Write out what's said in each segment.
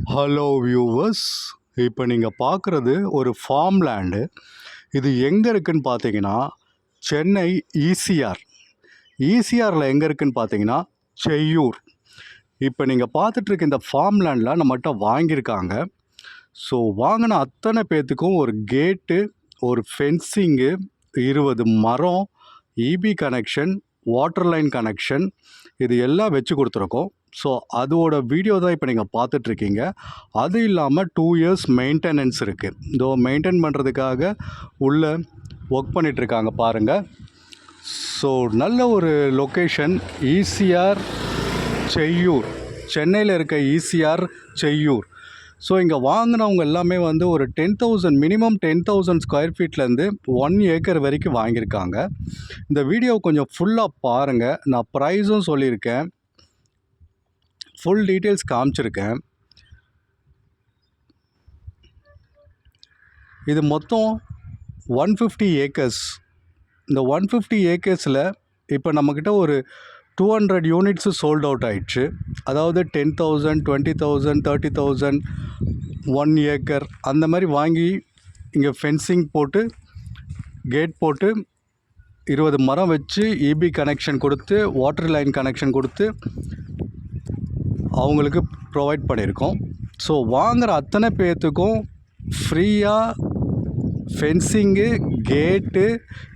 Hello viewers, இப்போ நீங்கள் பார்க்குறது ஒரு ஃபார்ம் லேண்டு. இது எங்கே இருக்குதுன்னு பார்த்தீங்கன்னா சென்னை ஈசிஆர். ஈசிஆரில் எங்கே இருக்குதுன்னு பார்த்தீங்கன்னா செய்யூர். இப்போ நீங்கள் பார்த்துட்ருக்க இந்த ஃபார்ம் லேண்டில் நம்மகிட்ட வாங்கியிருக்காங்க. ஸோ வாங்கின அத்தனை பேர்த்துக்கும் ஒரு கேட்டு, ஒரு ஃபென்சிங்கு, 20 மரம், EB connection, water line connection, இது எல்லாம் வச்சு கொடுத்துருக்கோம். ஸோ அதோட வீடியோ தான் இப்போ நீங்கள் பார்த்துட்ருக்கீங்க. அது இல்லாமல் 2 இயர்ஸ் மெயின்டெனன்ஸ் இருக்குது. இதோ மெயின்டைன் பண்ணுறதுக்காக உள்ளே ஒர்க் பண்ணிகிட்ருக்காங்க பாருங்கள். ஸோ நல்ல ஒரு லொக்கேஷன் ஈசிஆர் செய்யூர், சென்னையில் இருக்க ஈசிஆர் செய்யூர். ஸோ இங்கே வாங்கினவங்க எல்லாமே வந்து ஒரு 10,000 மினிமம் 10,000 ஸ்கொயர் ஃபீட்லேருந்து 1 ஏக்கர் வரைக்கும் வாங்கியிருக்காங்க. இந்த வீடியோ கொஞ்சம் ஃபுல்லாக பாருங்கள். நான் ப்ரைஸும் சொல்லியிருக்கேன், ஃபுல் டீட்டெயில்ஸ் காமிச்சிருக்கேன். இது மொத்தம் 150 ஏக்கர்ஸ். இந்த 150 ஏக்கர்ஸில் இப்போ நம்மக்கிட்ட ஒரு 200 யூனிட்ஸு சோல்ட் அவுட் ஆயிடுச்சு. அதாவது 10,000, 20,000, 30,000, 1 ஏக்கர் அந்த மாதிரி வாங்கி இங்கே ஃபென்சிங் போட்டு, கேட் போட்டு, 20 மரம் வச்சு, இபி கனெக்ஷன் கொடுத்து, வாட்டர் லைன் கனெக்ஷன் கொடுத்து அவங்களுக்கு ப்ரொவைட் பண்ணியிருக்கோம். ஸோ வாங்குகிற அத்தனை பேர்த்துக்கும் ஃப்ரீயாக ஃபென்சிங்கு, கேட்டு,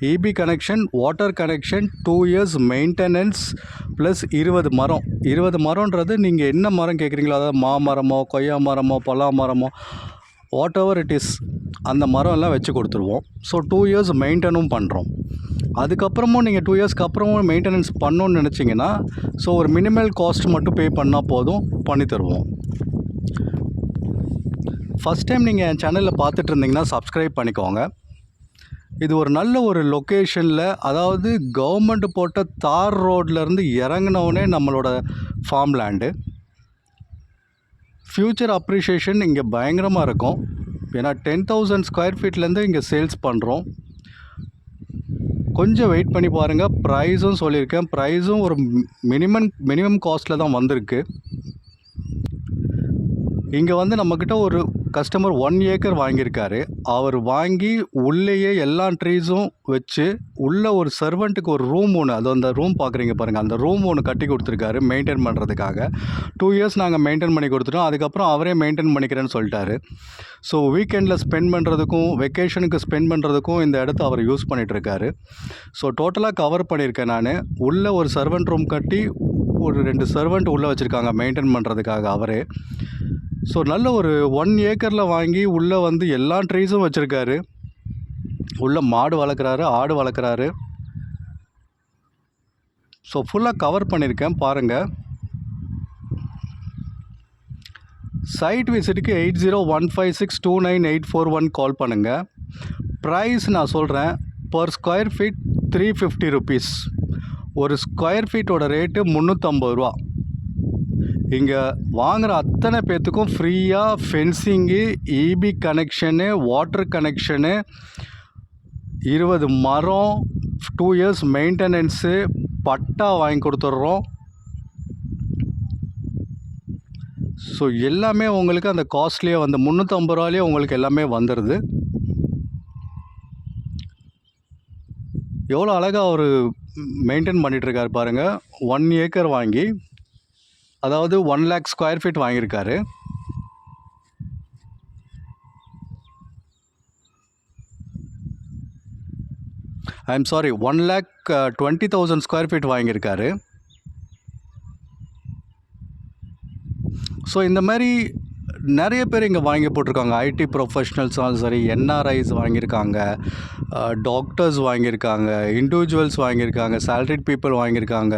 EB connection, water connection, 2 years maintenance plus 20 மரம். 20 மரம்ன்றது நீங்கள் என்ன மரம் கேட்குறீங்களோ, அதாவது மாமரமோ, கொய்யா மரமோ, பலா மரமோ, வாட் எவர் இட் இஸ், அந்த மரம் எல்லாம் வச்சு கொடுத்துருவோம். ஸோ 2 இயர்ஸ் மெயின்டெனும் பண்ணுறோம். அதுக்கப்புறமும் நீங்கள் 2 இயர்ஸ்க்கு அப்புறமும் மெயின்டெனன்ஸ் பண்ணணுன்னு நினச்சிங்கன்னா ஸோ ஒரு மினிமல் காஸ்ட் மட்டும் பே பண்ணால் போதும், பண்ணி தருவோம். ஃபஸ்ட் டைம் நீங்கள் என் சேனலில் பார்த்துட்டு இருந்தீங்கன்னா சப்ஸ்கிரைப் பண்ணிக்கோங்க. இது ஒரு நல்ல ஒரு லொக்கேஷனில், அதாவது கவர்மெண்ட் போட்ட தார் ரோட்லேருந்து இறங்கினவுடனே நம்மளோட ஃபார்ம் லேண்டு. ஃப்யூச்சர் அப்ரிஷியேஷன் இங்கே பயங்கரமாக இருக்கும். ஏன்னா 10,000 ஸ்கொயர் ஃபீட்லேருந்து இங்கே சேல்ஸ் பண்ணுறோம். கொஞ்சம் வெயிட் பண்ணி பாருங்கள். ப்ரைஸும் சொல்லியிருக்கேன், ப்ரைஸும் ஒரு மினிமம் காஸ்ட்டில் தான் வந்திருக்கு. இங்கே வந்து நம்மக்கிட்ட ஒரு கஸ்டமர் 1 ஏக்கர் வாங்கியிருக்காரு. அவர் வாங்கி உள்ளேயே எல்லா ட்ரீஸும் வச்சு, உள்ளே ஒரு சர்வெண்ட்டுக்கு ஒரு ரூம் ஒன்று, அது அந்த ரூம் பார்க்குறீங்க பாருங்கள், அந்த ரூம் ஒன்று கட்டி கொடுத்துருக்காரு மெயின்டைன் பண்ணுறதுக்காக. 2 இயர்ஸ் நாங்கள் மெயின்டைன் பண்ணி கொடுத்துட்டோம். அதுக்கப்புறம் அவரே மெயின்டைன் பண்ணிக்கிறேன்னு சொல்லிட்டாரு. ஸோ வீக்கெண்டில் ஸ்பெண்ட் பண்ணுறதுக்கும், வெக்கேஷனுக்கு ஸ்பெண்ட் பண்ணுறதுக்கும் இந்த இடத்த அவர் யூஸ் பண்ணிகிட்ருக்காரு. ஸோ டோட்டலாக கவர் பண்ணியிருக்கேன் நான். உள்ளே ஒரு சர்வெண்ட் ரூம் கட்டி ஒரு 2 சர்வெண்ட் உள்ளே வச்சுருக்காங்க மெயின்டைன் பண்ணுறதுக்காக அவரே. ஸோ நல்ல ஒரு 1 ஏக்கரில் வாங்கி உள்ளே வந்து எல்லா ட்ரீஸும் வச்சுருக்காரு. உள்ளே மாடு வளர்க்குறாரு, ஆடு வளர்க்குறாரு. ஸோ ஃபுல்லாக கவர் பண்ணியிருக்கேன் பாருங்கள். சைட் விசிட்டுக்கு 8015629841 கால் பண்ணுங்கள். ப்ரைஸ் நான் சொல்கிறேன், பர் ஸ்கொயர் ஃபீட் 350 ருபீஸ். ஒரு ஸ்கொயர் ஃபீட்டோட ரேட்டு 350 ரூபா. இங்கே வாங்குகிற அத்தனை பேர்த்துக்கும் ஃப்ரீயாக fencing, EB connection, water connection, 20 மரம், 2 இயர்ஸ் மெயின்டெனன்ஸு, பட்டா வாங்கி கொடுத்துட்றோம். ஸோ எல்லாமே உங்களுக்கு அந்த காஸ்ட்லியே வந்து 350 ரூபாலேயே உங்களுக்கு எல்லாமே வந்துடுது. எவ்வளோ அழகாக அவர் மெயின்டைன் பண்ணிகிட்ருக்காரு பாருங்கள். 1 ஏக்கர் வாங்கி, அதாவது 1 lakh ஸ்கொயர் ஃபீட் வாங்கியிருக்காரு. ஐம் சாரி, 1,20,000 ஸ்கொயர் ஃபீட் வாங்கியிருக்காரு. ஸோ இந்த மாதிரி நிறைய பேர் இங்கே வாங்கி போட்டிருக்காங்க. ஐடி ப்ரொஃபஷ்னல்ஸாலும் சரி, என்ஆர்ஐஸ் வாங்கியிருக்காங்க, டாக்டர்ஸ் வாங்கியிருக்காங்க, இண்டிவிஜுவல்ஸ் வாங்கியிருக்காங்க, சேலரிட் பீப்புள் வாங்கியிருக்காங்க.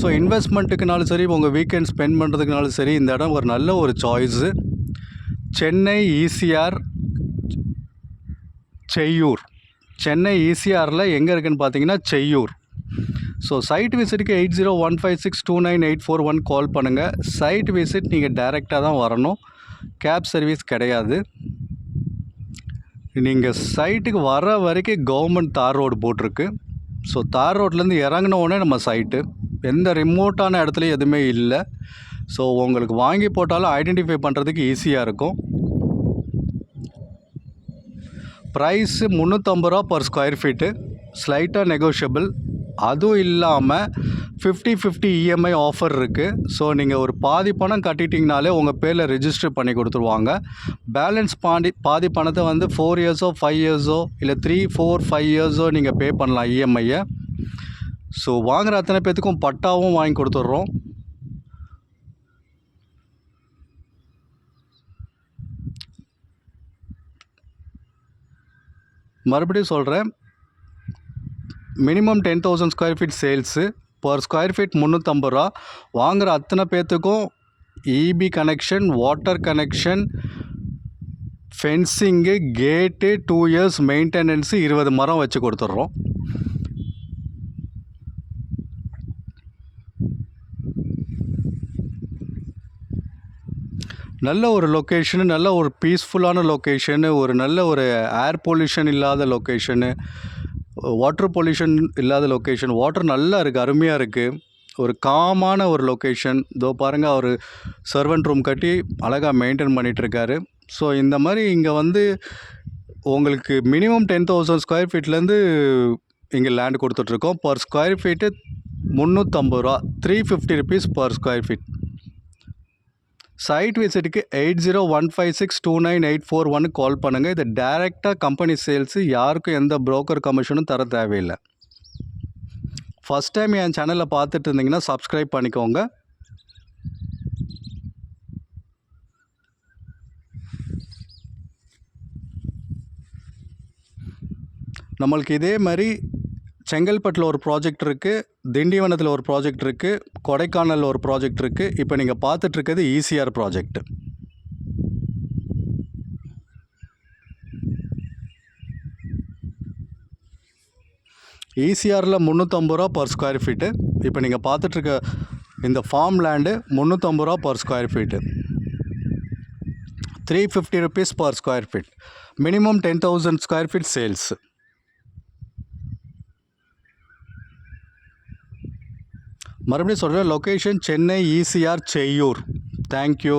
ஸோ இன்வெஸ்ட்மெண்ட்டுக்குனாலும் சரி, உங்கள் வீக்கெண்ட் ஸ்பெண்ட் பண்ணுறதுக்குனாலும் சரி, இந்த இடம் ஒரு நல்ல ஒரு சாய்ஸு. சென்னை ஈசிஆர் செய்யூர். சென்னை ஈசிஆரில் எங்கே இருக்குதுன்னு பார்த்தீங்கன்னா செய்யூர். ஸோ சைட் விசிட்டுக்கு 8015629841 கால் பண்ணுங்கள். சைட் விசிட் நீங்கள் டைரெக்டாக தான் வரணும், கேப் சர்வீஸ் கிடையாது. நீங்கள் சைட்டுக்கு வர வரைக்கும் கவர்மெண்ட் தார் ரோடு போட்டிருக்கு. ஸோ தார் ரோட்லேருந்து இறங்கின உடனே நம்ம சைட்டு, எந்த ரிமோட்டான இடத்துலையும் எதுவுமே இல்லை. ஸோ உங்களுக்கு வாங்கி போட்டாலும் ஐடென்டிஃபை பண்ணுறதுக்கு ஈஸியாக இருக்கும். ப்ரைஸு 350 ரூபா பர் ஸ்கொயர் ஃபீட்டு, ஸ்லைட்டாக நெகோஷியபிள். அதுவும் இல்லாமல் 50/50 இஎம்ஐ ஆஃபர் இருக்குது. ஸோ நீங்கள் ஒரு பாதி பணம் கட்டிட்டிங்கனாலே உங்கள் பேரில் ரெஜிஸ்டர் பண்ணி கொடுத்துருவாங்க. பேலன்ஸ் பாதி பணத்தை வந்து 4 இயர்ஸோ 5 இயர்ஸோ இல்லை 3, 4, 5 இயர்ஸோ நீங்கள் பே பண்ணலாம் இஎம்ஐயை. ஸோ வாங்குகிற அத்தனை பேர்த்துக்கும் பட்டாவும் வாங்கி கொடுத்துட்றோம். மறுபடியும் சொல்கிறேன், minimum 10,000 square feet sales, per square feet 350 ரூபா. வாங்குகிற அத்தனை பேர்த்துக்கும் EB connection, water connection, fencing, gate, 2 years maintenance, 20 மரம் வச்சு கொடுத்துட்றோம். நல்ல ஒரு லொக்கேஷனு, நல்ல ஒரு பீஸ்ஃபுல்லான லொக்கேஷனு, ஒரு நல்ல ஒரு ஏர் பொல்யூஷன் இல்லாத லொக்கேஷனு, வாட்டர் பொல்யூஷன் இல்லாத லொக்கேஷன். வாட்டர் நல்லா இருக்குது, அருமையாக இருக்குது. ஒரு காமான ஒரு லொக்கேஷன். இதோ பாருங்கள், அவர் சர்வெண்ட் ரூம் கட்டி அழகாக மெயின்டைன் பண்ணிகிட்ருக்காரு. ஸோ இந்த மாதிரி இங்கே வந்து உங்களுக்கு மினிமம் 10,000 ஸ்கொயர் ஃபீட்லேருந்து இங்கே லேண்ட் கொடுத்துட்ருக்கோம். பர் ஸ்கொயர் ஃபீட்டு 350 ரூபா, 350 rupees per square feet. Site விசிட்டுக்கு 8015629841 கால் பண்ணுங்கள். இது டைரெக்டாக கம்பெனி சேல்ஸு, யாருக்கும் எந்த புரோக்கர் கமிஷனும் தர தேவையில்லை. ஃபஸ்ட் டைம் என் சேனலில் பார்த்துட்டு இருந்தீங்கன்னா சப்ஸ்கிரைப் பண்ணிக்கோங்க. நம்மளுக்கு இதே மாதிரி செங்கல்பட்டில் ஒரு ப்ராஜெக்ட் இருக்குது, திண்டிவனத்தில் ஒரு ப்ராஜெக்ட் இருக்குது, கொடைக்கானலில் ஒரு ப்ராஜெக்ட் இருக்குது. இப்போ நீங்கள் பார்த்துட்ருக்கிறது ஈசிஆர் ப்ராஜெக்ட். ஈசிஆரில் 350 ரூபா பர் ஸ்கொயர் ஃபீட்டு. இப்போ நீங்கள் பார்த்துட்ருக்க இந்த ஃபார்ம் லேண்டு 350 ரூபா per square feet, 350 rupees per square feet. Minimum 10,000 square feet sales. மறுபடியும் சொல்கிறேன், location Chennai ECR Cheyyur. Thank you.